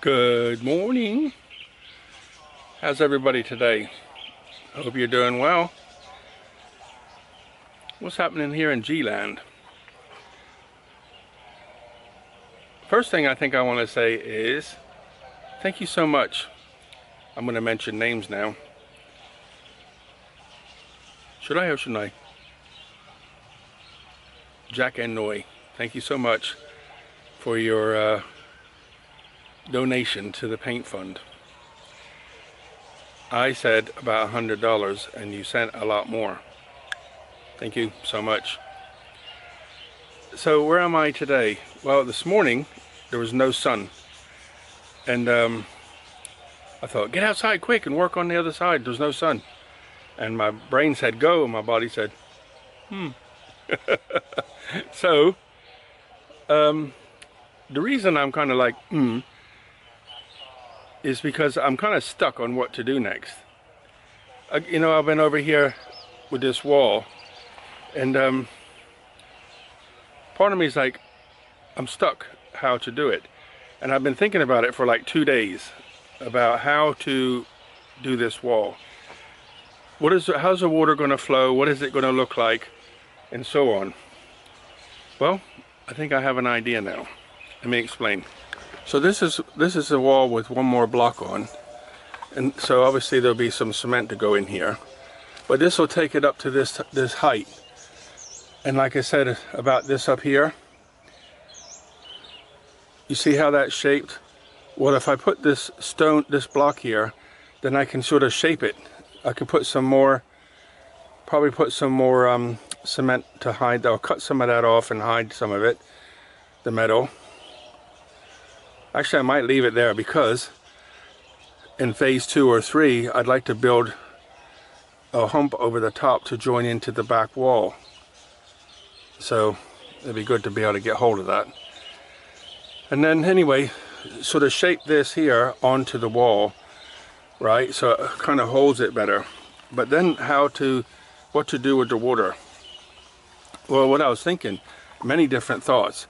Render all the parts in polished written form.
Good morning. How's everybody today? Hope you're doing well. What's happening here in G-Land? First thing I think I want to say is thank you so much. I'm going to mention names now. Should I or shouldn't I? Jack and Noy, thank you so much for your donation to the paint fund. I said about $100 and you sent a lot more. Thank you so much. So where am I today? Well, this morning there was no sun, and I thought, get outside quick and work on the other side. There's no sun, and my brain said go and my body said So the reason I'm kind of like is because I'm kind of stuck on what to do next. You know, I've been over here with this wall, and part of me is like, I'm stuck how to do it. And I've been thinking about it for like 2 days, about how to do this wall. How's the water going to flow? What is it going to look like? And so on. Well, I think I have an idea now. Let me explain. So this is a wall with one more block on, and so obviously there'll be some cement to go in here, but this will take it up to this height. And like I said about this up here, you see how that's shaped? Well, if I put this block here, then I can sort of shape it. I can put some more, probably put some more cement to hide. I'll cut some of that off and hide some of it, the metal. Actually, I might leave it there because in phase 2 or 3, I'd like to build a hump over the top to join into the back wall. So it'd be good to be able to get hold of that. And then anyway, sort of shape this here onto the wall, right? So it kind of holds it better. But then what to do with the water? Well, what I was thinking, many different thoughts.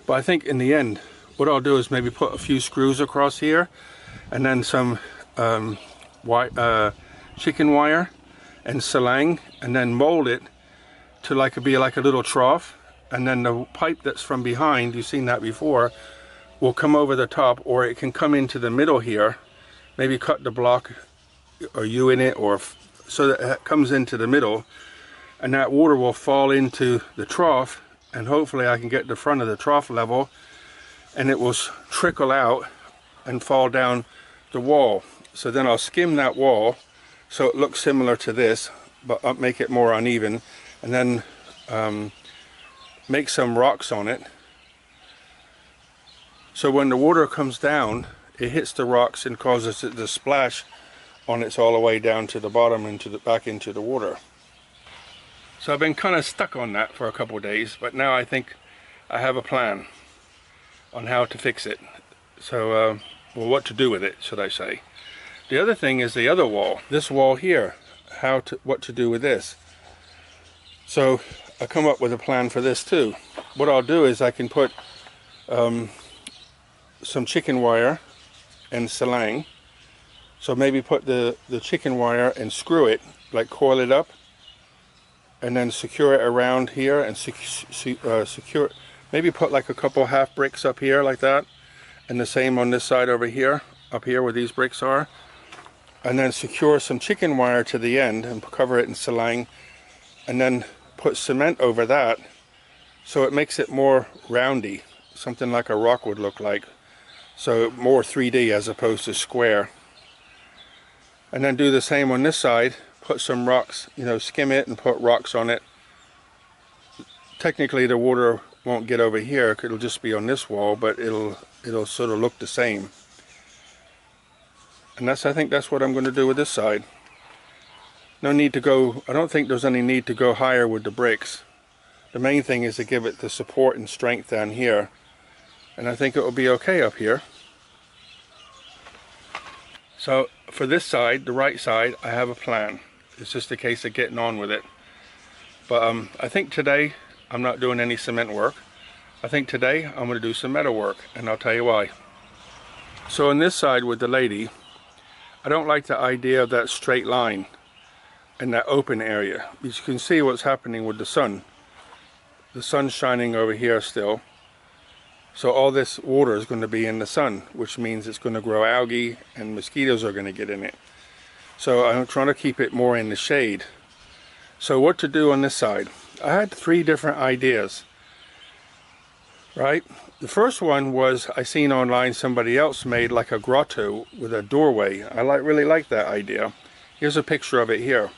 But I think in the end, what I'll do is maybe put a few screws across here, and then some chicken wire and selang, and then mold it to be like a little trough, and then the pipe that's from behind, you've seen that before, will come over the top, or it can come into the middle here, maybe cut the block or U in it, or so that it comes into the middle, and that water will fall into the trough, and hopefully I can get the front of the trough level, and it will trickle out and fall down the wall. So then I'll skim that wall so it looks similar to this, but I'll make it more uneven, and then make some rocks on it. So when the water comes down, it hits the rocks and causes it to splash on its all the way down to the bottom and back into the water. So I've been kind of stuck on that for a couple of days, but now I think I have a plan on how to fix it. So, well, what to do with it, should I say. The other thing is the other wall, this wall here, what to do with this. So I come up with a plan for this too. What I'll do is I can put some chicken wire and selang. So maybe put the chicken wire and screw it, like coil it up, and then secure it around here and secure it. Maybe put like a couple half bricks up here like that, and the same on this side over here, up here where these bricks are, and then secure some chicken wire to the end and cover it in selang, and then put cement over that so it makes it more roundy, something like a rock would look like, so more 3D as opposed to square. And then do the same on this side, put some rocks, you know, skim it and put rocks on it. Technically the water won't get over here, it'll just be on this wall, but it'll sort of look the same. And I think that's what I'm going to do with this side. No need to go, I don't think there's any need to go higher with the bricks. The main thing is to give it the support and strength down here, and I think it will be okay up here. So for this side, the right side, I have a plan. It's just a case of getting on with it. But I think today I'm not doing any cement work. I think today I'm going to do some metal work, and I'll tell you why. So on this side with the lady, I don't like the idea of that straight line and that open area. As you can see what's happening with the sun. The sun's shining over here still. So all this water is going to be in the sun, which means it's going to grow algae and mosquitoes are going to get in it. So I'm trying to keep it more in the shade. So what to do on this side? I had 3 different ideas, right? The first one was I seen online somebody else made like a grotto with a doorway. I really like that idea. Here's a picture of it here.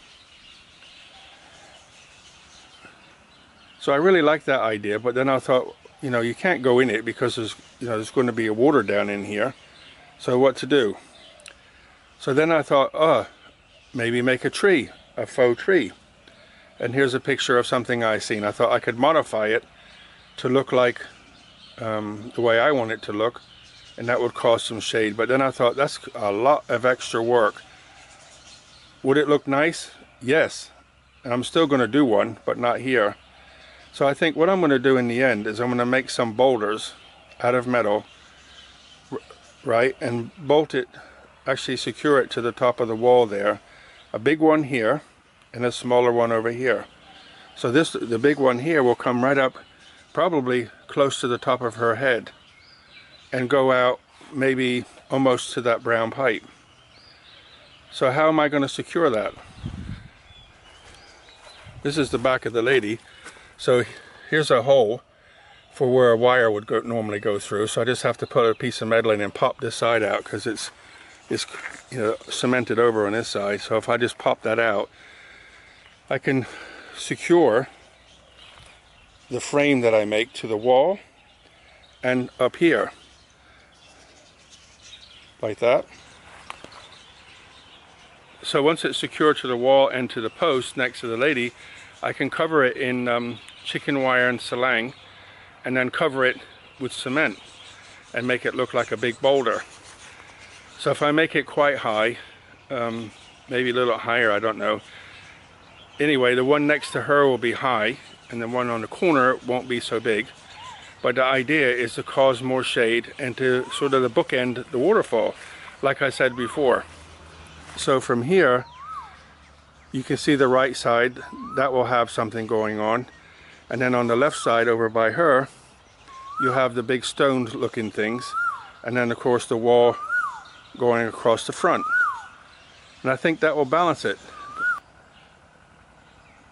So I really like that idea, but then I thought, you know, you can't go in it because there's, you know, there's going to be a water down in here. So what to do? So then I thought, oh, maybe make a tree, a faux tree. And here's a picture of something I seen. I thought I could modify it to look like the way I want it to look, and that would cause some shade. But then I thought that's a lot of extra work. Would it look nice? Yes. And I'm still going to do one, but not here. So I think what I'm going to do in the end is I'm going to make some boulders out of metal, right, and bolt it, actually secure it to the top of the wall there. A big one here and a smaller one over here. So the big one here will come right up, probably close to the top of her head, and go out maybe almost to that brown pipe. So how am I going to secure that? This is the back of the lady. So here's a hole for where a wire would normally go through. So I just have to put a piece of metal in and pop this side out because it's you know, cemented over on this side. So if I just pop that out, I can secure the frame that I make to the wall and up here like that. So once it's secured to the wall and to the post next to the lady, I can cover it in chicken wire and salang, and then cover it with cement and make it look like a big boulder. So if I make it quite high, maybe a little higher, I don't know. Anyway, the one next to her will be high, and the one on the corner won't be so big. But the idea is to cause more shade and to sort of the bookend the waterfall, like I said before. So from here, you can see the right side, that will have something going on. And then on the left side over by her, you have the big stone looking things. And then of course the wall going across the front. And I think that will balance it.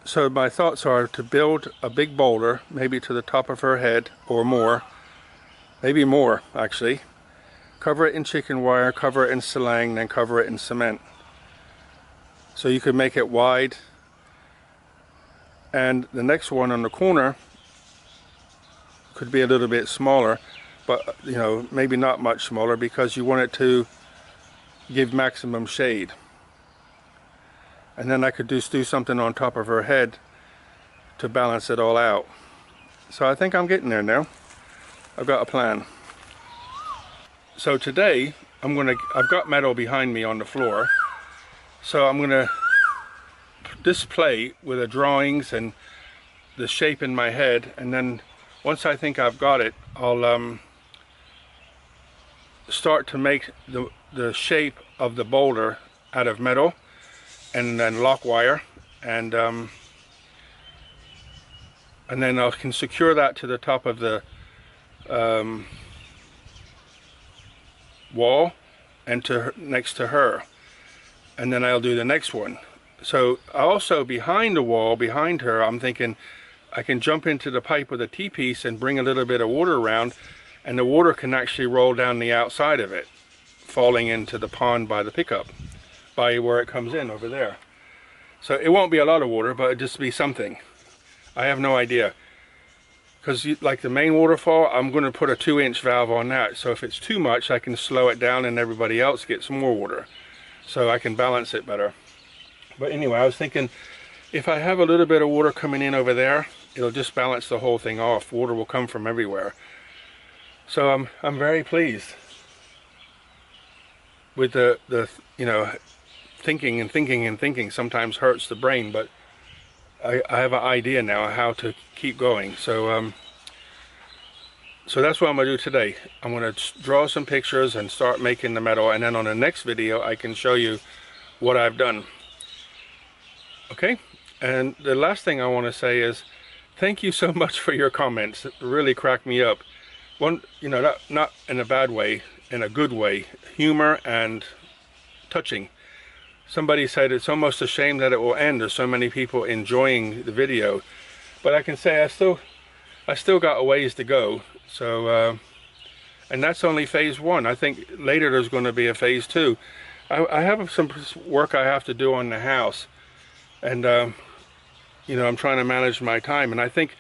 So my thoughts are to build a big boulder, maybe to the top of her head or more. Maybe more actually. Cover it in chicken wire, cover it in salang, then cover it in cement. So you could make it wide, and the next one on the corner could be a little bit smaller, but you know, maybe not much smaller because you want it to give maximum shade. And then I could just do something on top of her head to balance it all out. So I think I'm getting there now. I've got a plan. So today I've got metal behind me on the floor. So I'm going to display with the drawings and the shape in my head, and then once I think I've got it, I'll start to make the shape of the boulder out of metal and then lock wire, and then I can secure that to the top of the wall and next to her. And then I'll do the next one. So also behind the wall, behind her, I'm thinking I can jump into the pipe with a T-piece and bring a little bit of water around, and the water can actually roll down the outside of it, falling into the pond by the pickup, by where it comes in over there. So it won't be a lot of water, but it'll just be something. I have no idea. Because like the main waterfall, I'm going to put a 2-inch valve on that. So if it's too much, I can slow it down and everybody else gets more water. So I can balance it better. But anyway, I was thinking if I have a little bit of water coming in over there, it'll just balance the whole thing off. Water will come from everywhere. So I'm very pleased with the you know, thinking and thinking and thinking sometimes hurts the brain, but I have an idea now how to keep going. So So that's what I'm going to do today. I'm going to draw some pictures and start making the metal, and then on the next video I can show you what I've done. Okay, and the last thing I want to say is thank you so much for your comments. It really cracked me up. One, you know, not in a bad way, in a good way, humor and touching. Somebody said it's almost a shame that it will end. There's so many people enjoying the video, but I can say I still got a ways to go. So and that's only phase 1. I think later there's going to be a phase 2. I have some work I have to do on the house, and you know, I'm trying to manage my time, and I think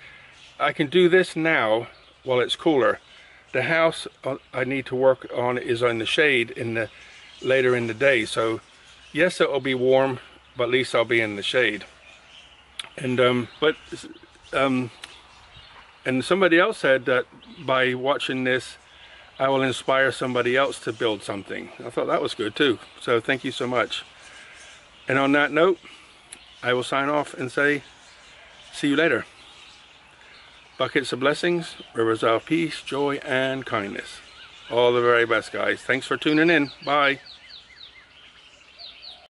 I can do this now while it's cooler. The house I need to work on is on the shade later in the day. So yes, it will be warm, but at least I'll be in the shade. And and somebody else said that by watching this, I will inspire somebody else to build something. I thought that was good too. So thank you so much. And on that note, I will sign off and say, see you later. Buckets of blessings, rivers of peace, joy, and kindness. All the very best, guys. Thanks for tuning in. Bye.